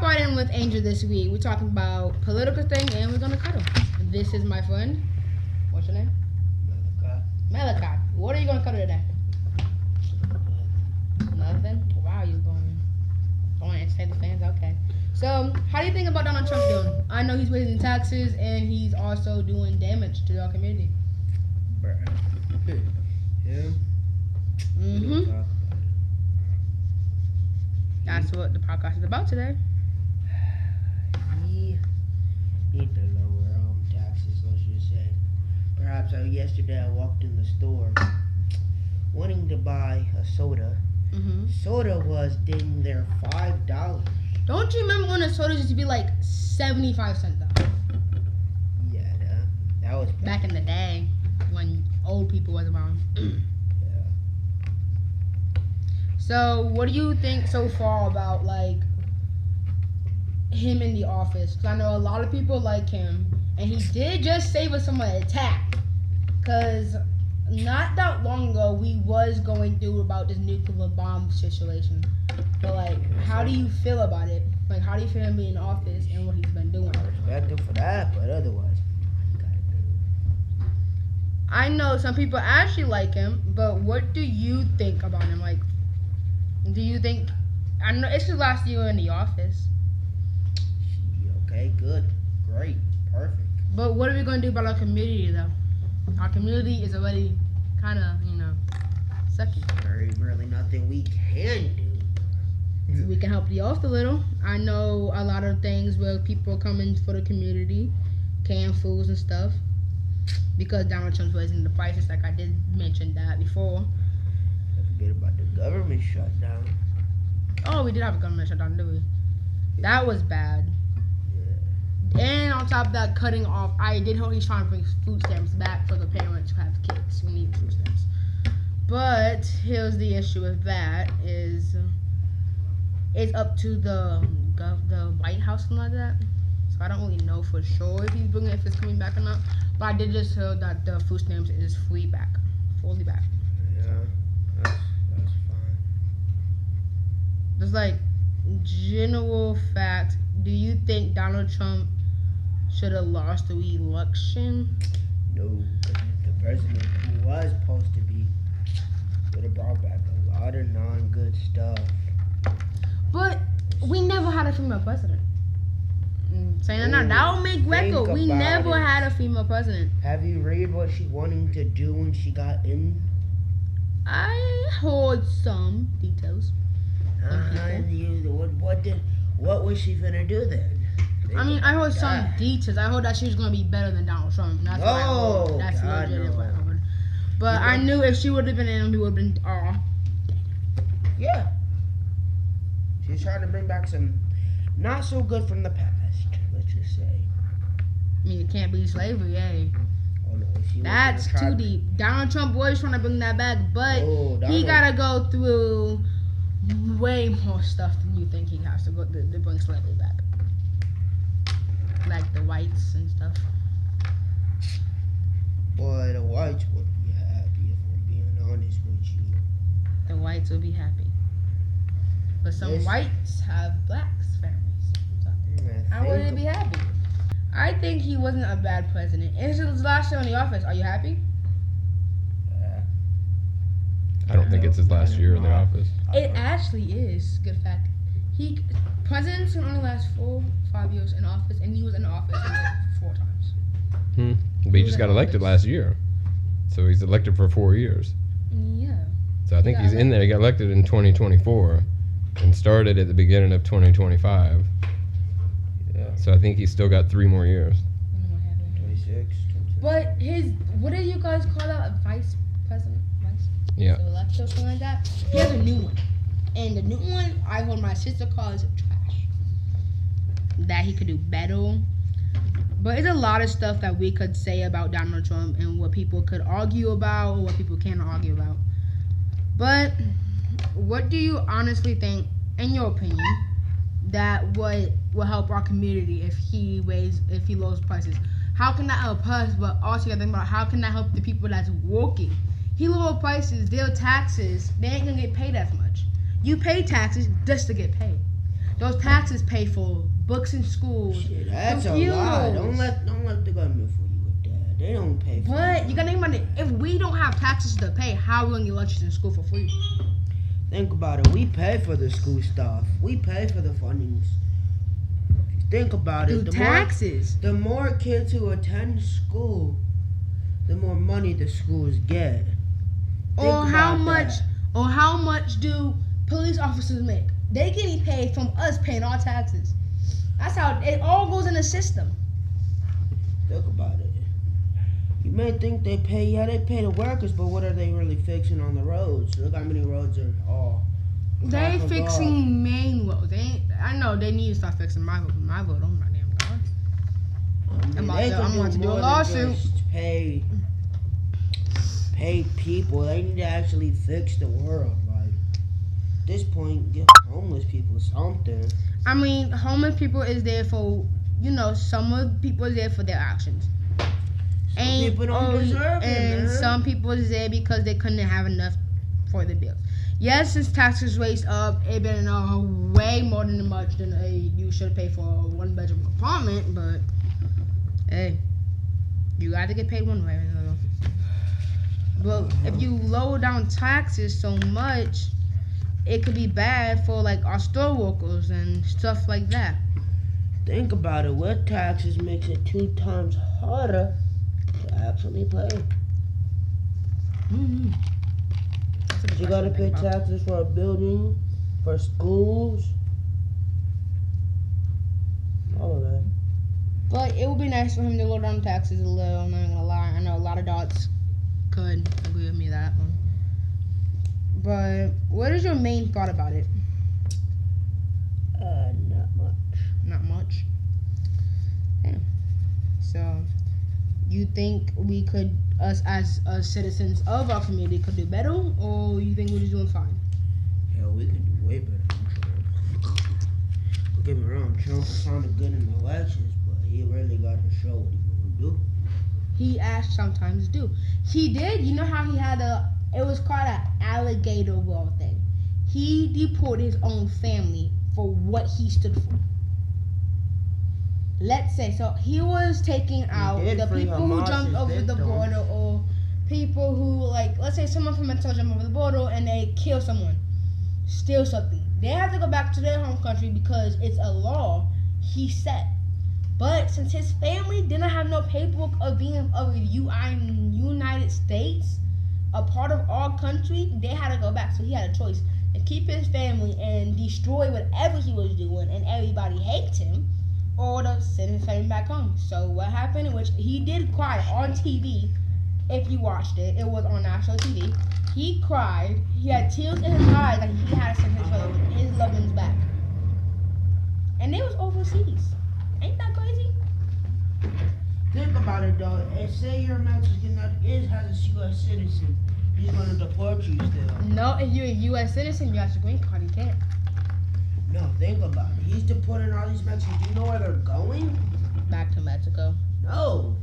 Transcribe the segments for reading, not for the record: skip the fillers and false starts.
hop right in with Angel this week. We're talking about political thing and we're gonna cuddle. This is my friend. What's your name? Malachi. What are you gonna cuddle today? Nothing? Wow, you're going to entertain the fans? Okay. So, how do you think about Donald Trump doing? I know he's raising taxes and he's also doing damage to our community. Yeah. Mm-hmm. That's what the podcast is about today. He need to lower taxes, let's just say. Perhaps yesterday I walked in the store wanting to buy a soda. Mm-hmm. Soda was dang there $5. Don't you remember when the sodas used to be like 75 cents though? Yeah, that was back in the day when old people was around. Yeah. So, what do you think so far about like him in the office? Because I know a lot of people like him, and he did just save us from an attack. Because not that long ago, we was going through about this nuclear bomb situation. But like, how do you feel about it? Like, how do you feel him being in office and what he's been doing? I respect him for that, but otherwise, I know some people actually like him, but what do you think about him? Like, do you think? I know it's his last year in the office. okay, good, great, perfect. But what are we gonna do about our community, though? Our community is already kind of, sucky. There really nothing we can do. We can help the youth a little. I know a lot of things where people come in for the community, canned foods and stuff, because Donald Trump's raising the prices. Like I did mention that before. Don't forget about the government shutdown. Oh, we did have a government shutdown, didn't we? That was bad. And on top of that, cutting off, I did hope he's trying to bring food stamps back for the parents who have kids who need food stamps. But here's the issue with that is it's up to the White House and like that. So I don't really know for sure if it's coming back or not. But I did just hear that the food stamps is fully back. Yeah, that's fine. Just like general fact, do you think Donald Trump should have lost the election? No, because the president who was supposed to be would have brought back a lot of non-good stuff. But we never had a female president. Saying that would make record. We never had a female president. Have you read what she wanting to do when she got in? I heard some details. What was she gonna do then? I heard some details. I heard that she was gonna be better than Donald Trump. That's what I heard. That's legit what I heard. But I knew if she would have been in, we would have been Yeah. She's trying to bring back some not so good from the past, let's just say. I mean, it can't be slavery, eh? Oh no, that's too deep. Donald Trump was trying to bring that back, but he gotta go through way more stuff than you think he has to go to bring slavery back. Like the whites and stuff. Boy, the whites would be happy if we're being honest with you. The whites will be happy. But some whites have blacks families. So how would they be happy? I think he wasn't a bad president. It's his last year in the office. Are you happy? I don't think it's his last year in the office. It actually is. Good fact. Presidents can only last 4-5 years in office, and he was in office like 4 times. But he just got elected last year, so he's elected for 4 years. Yeah. So I think he's in there. He got elected in 2024, and started at the beginning of 2025. Yeah. So I think he's still got 3 more years. 26. But what do you guys call that? A vice president? Yeah. So election or something like that. He has a new one. And the new one, I heard my sister calls it trash. That he could do better. But it's a lot of stuff that we could say about Donald Trump and what people could argue about or what people can't argue about. But what do you honestly think, in your opinion, that would help our community if he lowers prices? How can that help us? But also you gotta think about how can that help the people that's working? He lower prices, their taxes, they ain't gonna get paid as much. You pay taxes just to get paid. Those taxes pay for books in schools. Shit, that's a Computers. lie. Don't let the government fool you with that. They don't pay for But it. you gotta think about it. If we don't have taxes to pay, how are we gonna get lunches in school for free? Think about it. We pay for the school stuff. We pay for the fundings. Think about it. Through taxes. The more kids who attend school, the more money the schools get. Or how about much? that. Or how much do police officers make? They getting paid from us paying our taxes. That's how it all goes in the system. Think about it. You may think they pay the workers, but what are they really fixing on the roads? Look how many roads are all. They Talk fixing main roads. I know they need to start fixing my road. My road, oh my damn god. I'm about to do a lawsuit. Pay people. They need to actually fix the world. Like at this point, give homeless people something. I mean, homeless people is there for, some of people is there for their actions. Some people don't deserve it, and man. some people is there because they couldn't have enough for the bills. Yes, since taxes raised up, it been way more than much than you should pay for a one-bedroom apartment. But hey, you got to get paid one way or another. But if you lower down taxes so much, it could be bad for like our store workers and stuff like that. Think about it. With taxes makes it 2 times harder to actually pay. Mm-hmm. You gotta pay taxes for a building, for schools, all of that. But it would be nice for him to lower down taxes a little. I'm not gonna lie. I know a lot of dots could agree with me that one. But what is your main thought about it? Not much. Not much. Yeah. So, you think we could, us as citizens of our community, could do better, or you think we're just doing fine? Hell, we can do way better than Trump. Don't get me wrong, Trump sounded good in the elections, but he really got to show what he's gonna do. He sometimes do. He did. You know how he had it was called an alligator wall thing. He deported his own family for what he stood for. Let's say, so he was taking out did the free people who jumped Hamas's over the victims. border, or people who, like, let's say someone from Mexico jumped over the border and they kill someone, steal something. They have to go back to their home country because it's a law he set. But since his family didn't have no paperwork of being of the United States, a part of our country, they had to go back. So he had a choice to keep his family and destroy whatever he was doing, and everybody hates him, or to send his family back home. So what happened, in which he did cry on TV, if you watched it, it was on national TV. He cried. He had tears in his eyes, like he had to send his loved ones back. And it was overseas. Ain't that crazy? Think about it though. And say you're Mexican that has a U.S. citizen, he's gonna deport you still. No, if you're a U.S. citizen, you have a green card. You can't. No, think about it. He's deporting all these Mexicans. Do you know where they're going? Back to Mexico. No.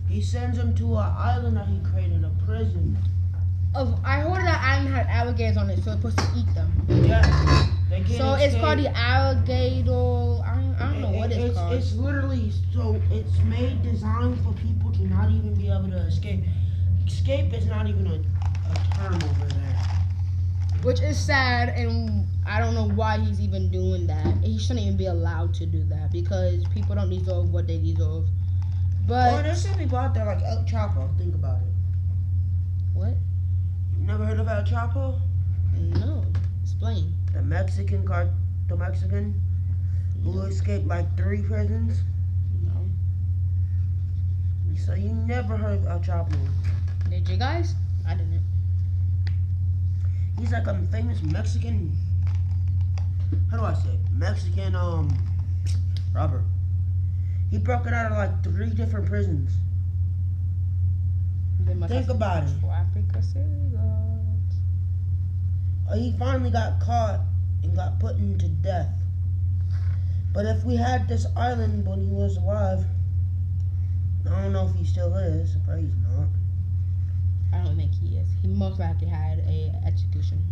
He sends them to an island that he created, a prison. I heard that island had alligators on it, so it's supposed to eat them. Yeah. They can't So it's escape. called the alligator. I don't know what it's called. It's literally it's designed for people to not even be able to escape. Escape is not even a term over there. Which is sad, and I don't know why he's even doing that. He shouldn't even be allowed to do that because people don't deserve what they deserve. But there's some people out there like El Chapo. Think about it. what? You never heard of El Chapo? No. Explain. The Mexican who escaped like 3 prisons. No. So you never heard of El Chapo? Did you guys? I didn't. He's like a famous Mexican. How do I say it? Mexican robber. He broke it out of like 3 different prisons. Think about it. For Africa cigarettes. He finally got caught and got put into death. But if we had this island when he was alive, I don't know if he still is, but he's not. I don't think he is. He most likely had a execution.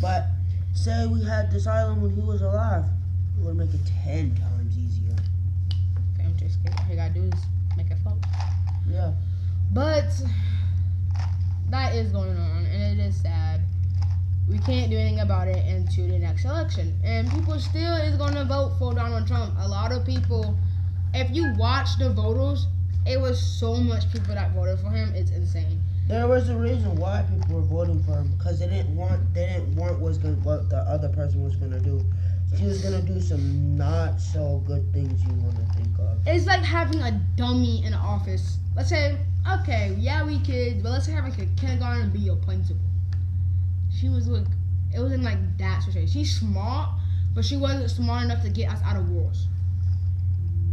But say we had this island when he was alive, it would make it 10 times easier. I'm just kidding. All you gotta do is make it float. Yeah. But that is going on, and it is sad. We can't do anything about it into the next election, and people still is going to vote for Donald Trump. A lot of people, if you watch the voters, it was so much people that voted for him. It's insane. There was a reason why people were voting for him, because they didn't want what the other person was gonna do. She was gonna do some not so good things you want to think of. It's like having a dummy in office. Let's say, okay, yeah, we kids, but let's say having a kindergarten and be your principal. She was like, it wasn't like that situation. She's smart, but she wasn't smart enough to get us out of wars,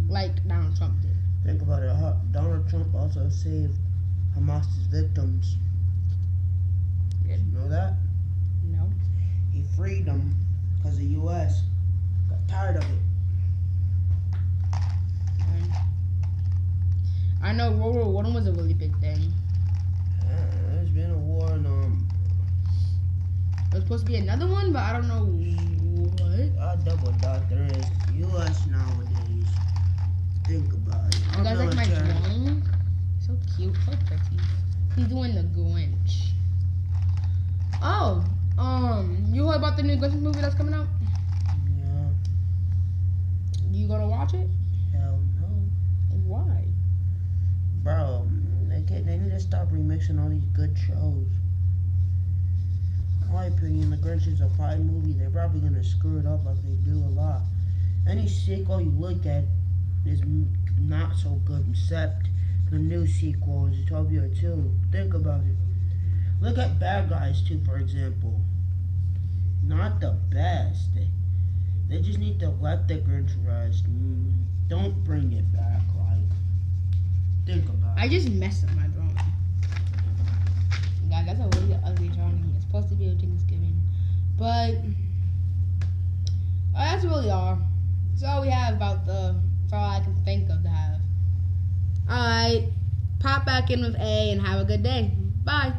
like Donald Trump did. Think about it. Donald Trump also saved Hamas's victims. Yeah. You know that? No. He freed them because the U.S. got tired of it. I know World War I was a really big thing. There's been a war in There's supposed to be another one, but I don't know what. I double doubt there is. U.S. nowadays. Think about it. You guys like my drawing? So cute, so pretty. He's doing the Grinch. Oh, you heard about the new Grinch movie that's coming out? Yeah. You gonna watch it? Hell no. Why? Bro, they need to stop remixing all these good shows. In my opinion, The Grinch is a fine movie. They're probably gonna screw it up like they do a lot. Any sequel you look at is not so good, except the new sequel is Utopia 2. Think about it. Look at Bad Guys 2, for example. Not the best. They just need to let the Grinch rest. Don't bring it back. Think about it. I just messed up my drawing. God, that's a really ugly drawing. It's supposed to be a Thanksgiving. But that's really all. That's all we have about that's all I can think of to have. Alright. Pop back in with A and have a good day. Bye.